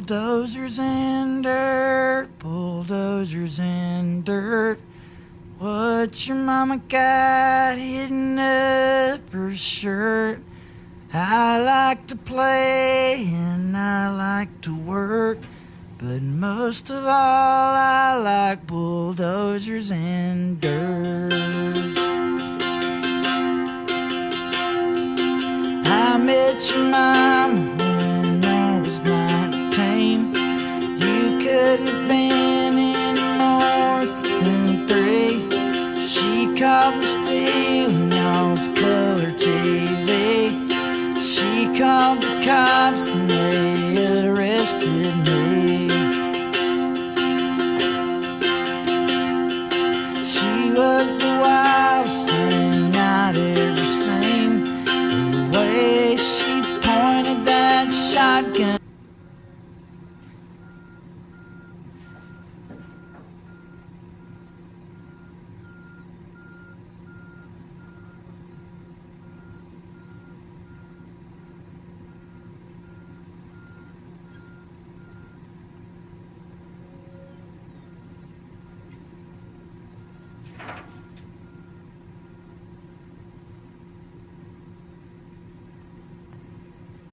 Bulldozers and dirt, bulldozers and dirt. What your mama got hidden up her shirt? I like to play and I like to work, but most of all I like bulldozers and dirt. I met your mama when I was 19. You couldn't have been any more than 3. She caught me stealing y'all's color TV. She called the cops and they arrested me. She was the wildest thing I'd ever seen. The way she pointed that shotgun.